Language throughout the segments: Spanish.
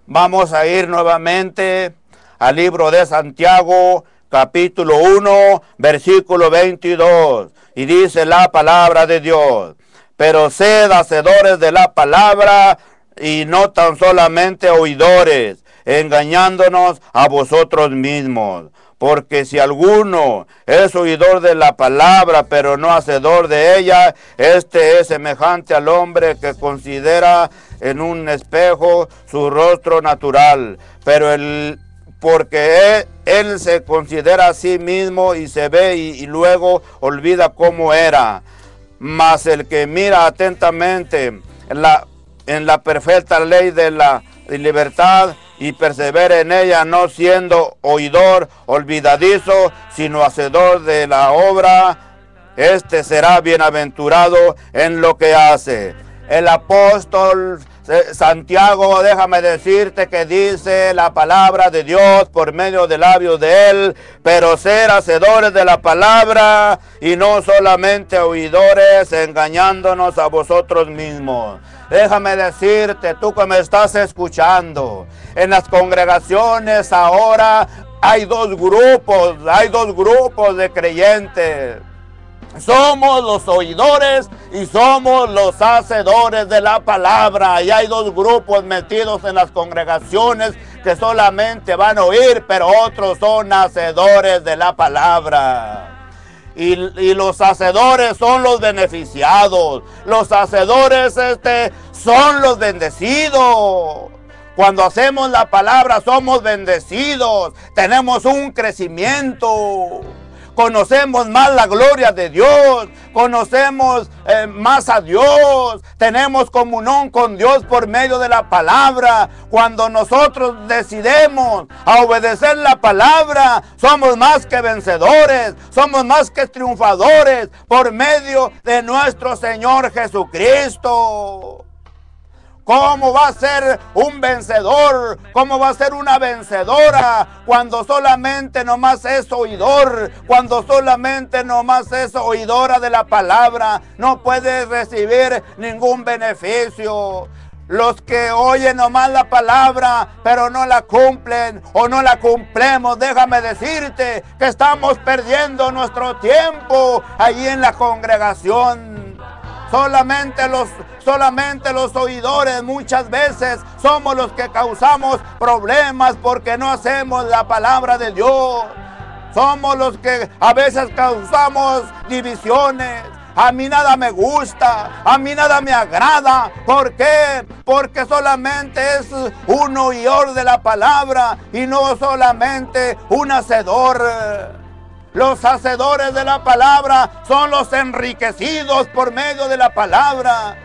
Vamos a ir nuevamente al libro de Santiago, capítulo 1, versículo 22. Y dice la palabra de Dios: pero sed hacedores de la palabra y no tan solamente oidores, engañándonos a vosotros mismos. Porque si alguno es oidor de la palabra, pero no hacedor de ella, este es semejante al hombre que considera en un espejo su rostro natural, porque él se considera a sí mismo y se ve y luego olvida cómo era. Mas el que mira atentamente en la perfecta ley de la libertad y persevera en ella, no siendo oidor olvidadizo, sino hacedor de la obra, este será bienaventurado en lo que hace. El apóstol Santiago, déjame decirte que dice la palabra de Dios por medio de labios de él: pero ser hacedores de la palabra y no solamente oidores, engañándonos a vosotros mismos. Déjame decirte, tú que me estás escuchando, en las congregaciones ahora hay dos grupos de creyentes. Somos los oidores y somos los hacedores de la palabra. Y hay dos grupos metidos en las congregaciones que solamente van a oír, pero otros son hacedores de la palabra. Y los hacedores son los beneficiados. Los hacedores son los bendecidos. Cuando hacemos la palabra somos bendecidos. Tenemos un crecimiento. Conocemos más la gloria de Dios, conocemos más a Dios, tenemos comunión con Dios por medio de la palabra. Cuando nosotros decidimos a obedecer la palabra, somos más que vencedores, somos más que triunfadores por medio de nuestro Señor Jesucristo. ¿Cómo va a ser un vencedor? ¿Cómo va a ser una vencedora cuando solamente nomás es oidor? Cuando solamente nomás es oidora de la palabra, no puede recibir ningún beneficio. Los que oyen nomás la palabra, pero no la cumplen o no la cumplemos, déjame decirte que estamos perdiendo nuestro tiempo allí en la congregación. Solamente los oidores muchas veces somos los que causamos problemas porque no hacemos la palabra de Dios. Somos los que a veces causamos divisiones. A mí nada me gusta, a mí nada me agrada. ¿Por qué? Porque solamente es un oidor de la palabra y no solamente un hacedor. Los hacedores de la palabra son los enriquecidos por medio de la palabra.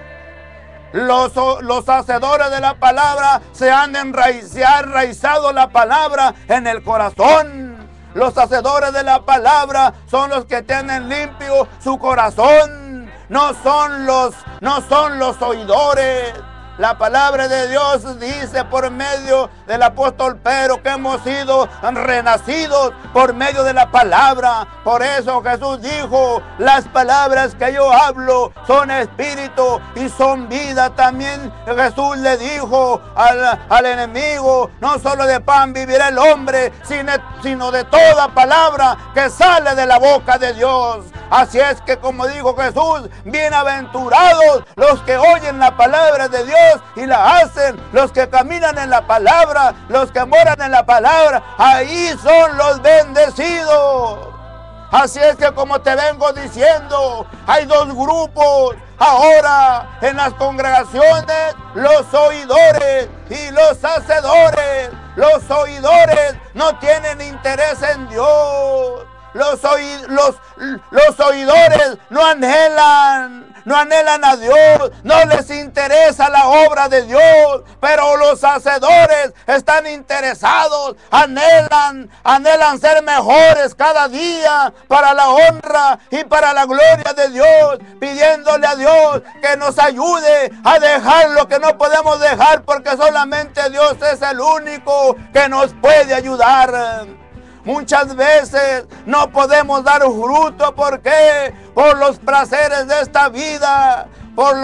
Los hacedores de la palabra se han enraizado la palabra en el corazón. Los hacedores de la palabra son los que tienen limpio su corazón. No son los oidores. La palabra de Dios dice por medio del apóstol Pedro que hemos sido renacidos por medio de la palabra. Por eso Jesús dijo: las palabras que yo hablo son espíritu y son vida. También Jesús le dijo al enemigo: no solo de pan vivirá el hombre, sino de toda palabra que sale de la boca de Dios. Así es que, como dijo Jesús, bienaventurados los que oyen la palabra de Dios y la hacen, los que caminan en la palabra, los que moran en la palabra, ahí son los bendecidos. Así es que, como te vengo diciendo, hay dos grupos ahora en las congregaciones: los oidores y los hacedores. Los oidores no tienen interés en Dios. Los oidores no anhelan a Dios, no les interesa la obra de Dios, pero los hacedores están interesados, anhelan ser mejores cada día para la honra y para la gloria de Dios, pidiéndole a Dios que nos ayude a dejar lo que no podemos dejar, porque solamente Dios es el único que nos puede ayudar. Muchas veces no podemos dar fruto. ¿Por qué? Por los placeres de esta vida, por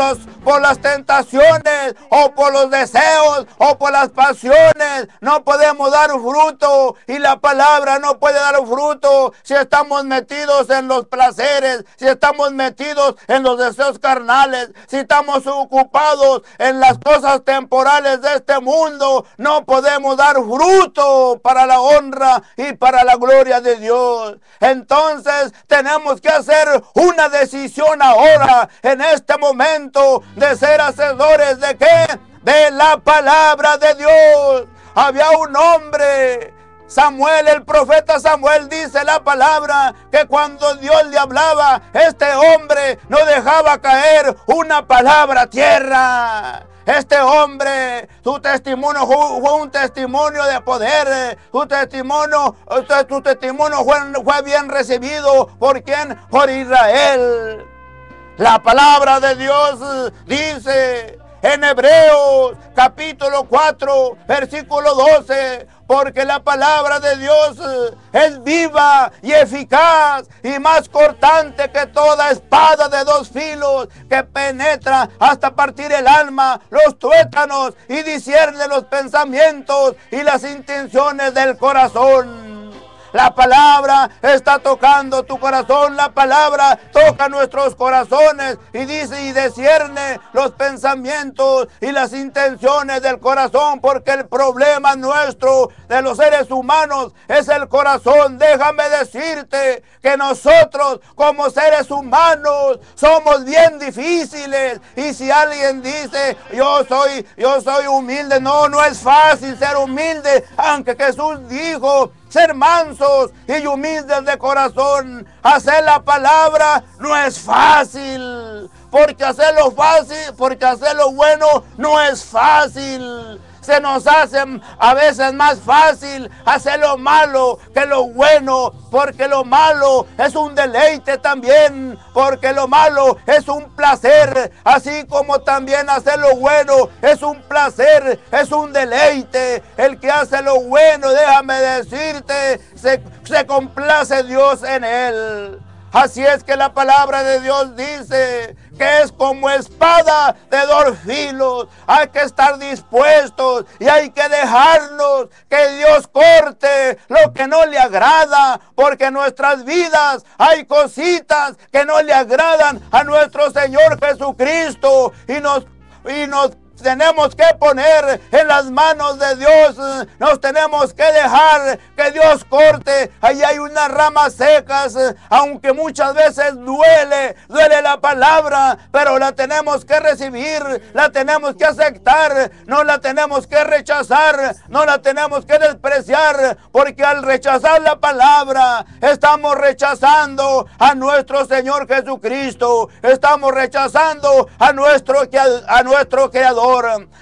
por las tentaciones, o por los deseos, o por las pasiones, no podemos dar fruto. Y la palabra no puede dar fruto si estamos metidos en los placeres, si estamos metidos en los deseos carnales, si estamos ocupados en las cosas temporales de este mundo. No podemos dar fruto para la honra y para la gloria de Dios. Entonces tenemos que hacer una decisión ahora, en este momento, de ser hacedores de ¿qué? De la palabra de Dios. Había un hombre, Samuel, el profeta Samuel, dice la palabra que cuando Dios le hablaba, este hombre no dejaba caer una palabra a tierra. Este hombre, su testimonio fue un testimonio de poder. Su testimonio fue bien recibido. ¿Por quién? Por Israel. La palabra de Dios dice en Hebreos capítulo 4, versículo 12, porque la palabra de Dios es viva y eficaz y más cortante que toda espada de dos filos, que penetra hasta partir el alma, los tuétanos, y discierne los pensamientos y las intenciones del corazón. La palabra está tocando tu corazón, la palabra toca nuestros corazones y dice y discierne los pensamientos y las intenciones del corazón, porque el problema nuestro de los seres humanos es el corazón. Déjame decirte que nosotros como seres humanos somos bien difíciles, y si alguien dice yo soy humilde, no es fácil ser humilde, aunque Jesús dijo ser mansos y humildes de corazón. Hacer la palabra no es fácil, porque hacerlo bueno no es fácil. Se nos hace a veces más fácil hacer lo malo que lo bueno, porque lo malo es un deleite también, porque lo malo es un placer, así como también hacer lo bueno es un placer, es un deleite. El que hace lo bueno, déjame decirte, se complace Dios en él. Así es que la palabra de Dios dice que es como espada de dos filos. Hay que estar dispuestos y hay que dejarnos que Dios corte lo que no le agrada, porque en nuestras vidas hay cositas que no le agradan a nuestro Señor Jesucristo, y nos tenemos que poner en las manos de Dios. Nos tenemos que dejar que Dios corte. Ahí hay unas ramas secas, aunque muchas veces duele la palabra, pero la tenemos que recibir, la tenemos que aceptar, no la tenemos que rechazar, no la tenemos que despreciar, porque al rechazar la palabra estamos rechazando a nuestro Señor Jesucristo, estamos rechazando a nuestro Creador.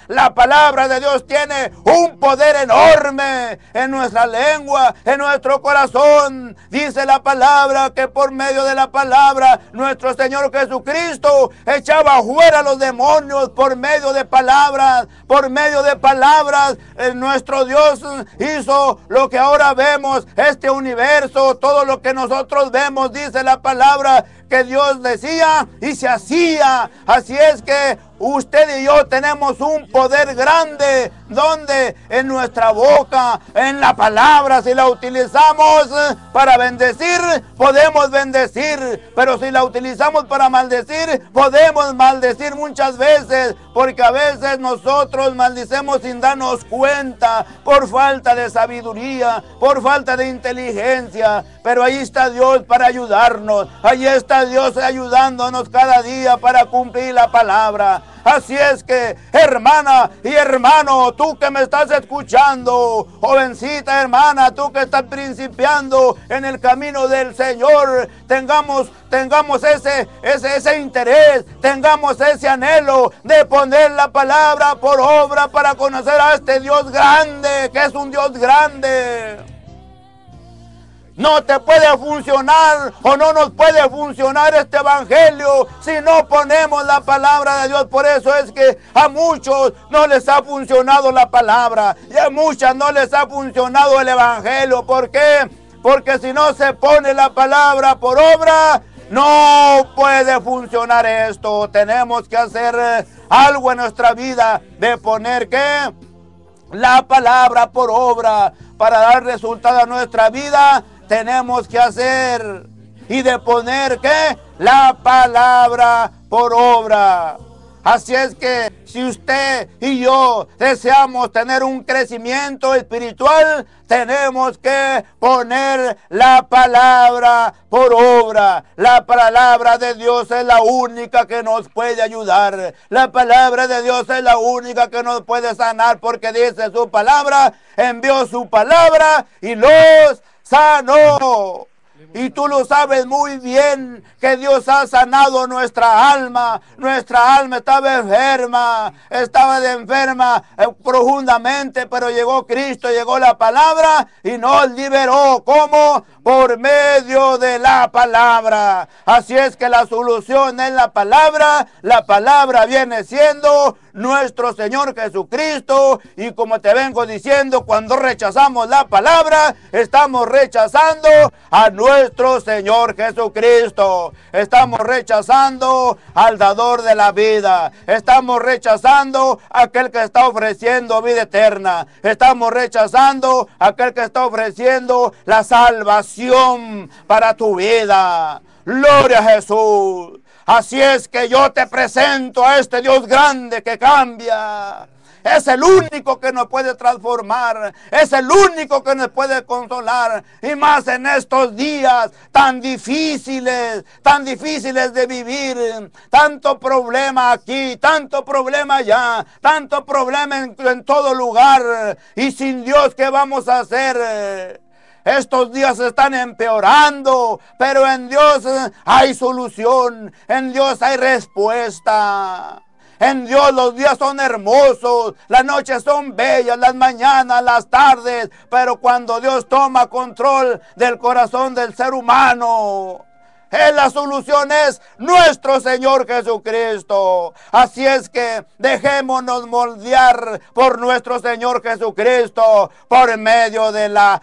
La palabra de Dios tiene un poder enorme en nuestra lengua, en nuestro corazón. Dice la palabra que por medio de la palabra nuestro Señor Jesucristo echaba fuera a los demonios por medio de palabras. Por medio de palabras nuestro Dios hizo lo que ahora vemos, este universo, todo lo que nosotros vemos. Dice la palabra que Dios decía y se hacía. Así es que usted y yo tenemos un poder grande, donde en nuestra boca, en la palabra, si la utilizamos para bendecir, podemos bendecir, pero si la utilizamos para maldecir, podemos maldecir muchas veces, porque a veces nosotros maldicemos sin darnos cuenta, por falta de sabiduría, por falta de inteligencia. Pero ahí está Dios para ayudarnos, ahí está Dios ayudándonos cada día para cumplir la palabra. Así es que, hermana y hermano, tú que me estás escuchando, jovencita hermana, tú que estás principiando en el camino del Señor, tengamos ese interés, tengamos ese anhelo de poner la palabra por obra para conocer a este Dios grande, que es un Dios grande. No te puede funcionar o no nos puede funcionar este evangelio si no ponemos la palabra de Dios. Por eso es que a muchos no les ha funcionado la palabra y a muchas no les ha funcionado el evangelio. ¿Por qué? Porque si no se pone la palabra por obra, no puede funcionar esto. Tenemos que hacer algo en nuestra vida, de poner ¿qué? La palabra por obra. Para dar resultado a nuestra vida, tenemos que hacer y de poner ¿qué? La palabra por obra. Así es que si usted y yo deseamos tener un crecimiento espiritual, tenemos que poner la palabra por obra. La palabra de Dios es la única que nos puede ayudar. La palabra de Dios es la única que nos puede sanar, porque dice su palabra, envió su palabra y los sanó. Y tú lo sabes muy bien que Dios ha sanado nuestra alma. Nuestra alma estaba enferma profundamente, pero llegó Cristo, llegó la palabra y nos liberó. ¿Cómo? Por medio de la palabra. Así es que la solución es la palabra. La palabra viene siendo nuestro Señor Jesucristo. Y como te vengo diciendo, cuando rechazamos la palabra, estamos rechazando a nuestro Señor Jesucristo. Estamos rechazando al dador de la vida. Estamos rechazando a aquel que está ofreciendo vida eterna. Estamos rechazando a aquel que está ofreciendo la salvación para tu vida. Gloria a Jesús. Así es que yo te presento a este Dios grande que cambia. Es el único que nos puede transformar. Es el único que nos puede consolar. Y más en estos días tan difíciles de vivir. Tanto problema aquí, tanto problema allá, tanto problema en todo lugar. Y sin Dios, ¿qué vamos a hacer? Estos días están empeorando, pero en Dios hay solución, en Dios hay respuesta. En Dios los días son hermosos, las noches son bellas, las mañanas, las tardes, pero cuando Dios toma control del corazón del ser humano, la solución es nuestro Señor Jesucristo. Así es que dejémonos moldear por nuestro Señor Jesucristo por medio de la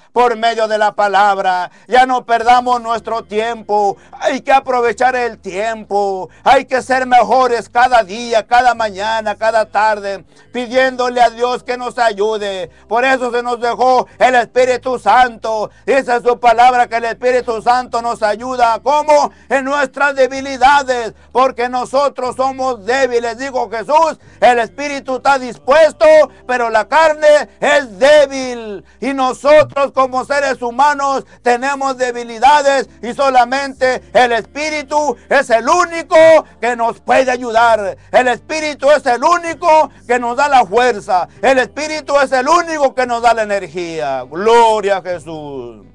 palabra. Ya no perdamos nuestro tiempo. Hay que aprovechar el tiempo. Hay que ser mejores cada día, cada mañana, cada tarde, pidiéndole a Dios que nos ayude. Por eso se nos dejó el Espíritu Santo. Dice su palabra que el Espíritu Santo nos ayuda. ¿Cómo? En nuestras debilidades, porque nosotros somos débiles. Dijo Jesús, el espíritu está dispuesto, pero la carne es débil. Y nosotros como seres humanos tenemos debilidades y solamente el espíritu es el único que nos puede ayudar. El espíritu es el único que nos da la fuerza. El espíritu es el único que nos da la energía. Gloria a Jesús.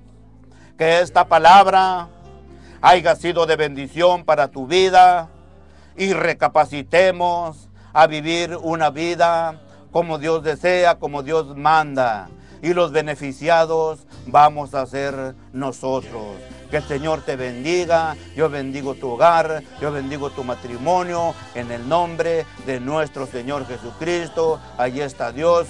Que esta palabra haya sido de bendición para tu vida y recapacitemos a vivir una vida como Dios desea, como Dios manda. Y los beneficiados vamos a ser nosotros. Que el Señor te bendiga. Yo bendigo tu hogar, yo bendigo tu matrimonio en el nombre de nuestro Señor Jesucristo. Allí está Dios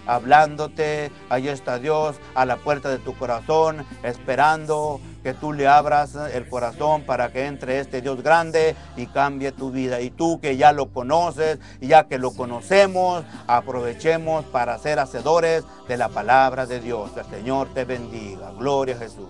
hablándote, allí está Dios a la puerta de tu corazón, esperando que tú le abras el corazón para que entre este Dios grande y cambie tu vida. Y tú que ya lo conoces, y ya que lo conocemos, aprovechemos para ser hacedores de la palabra de Dios. Que el Señor te bendiga. Gloria a Jesús.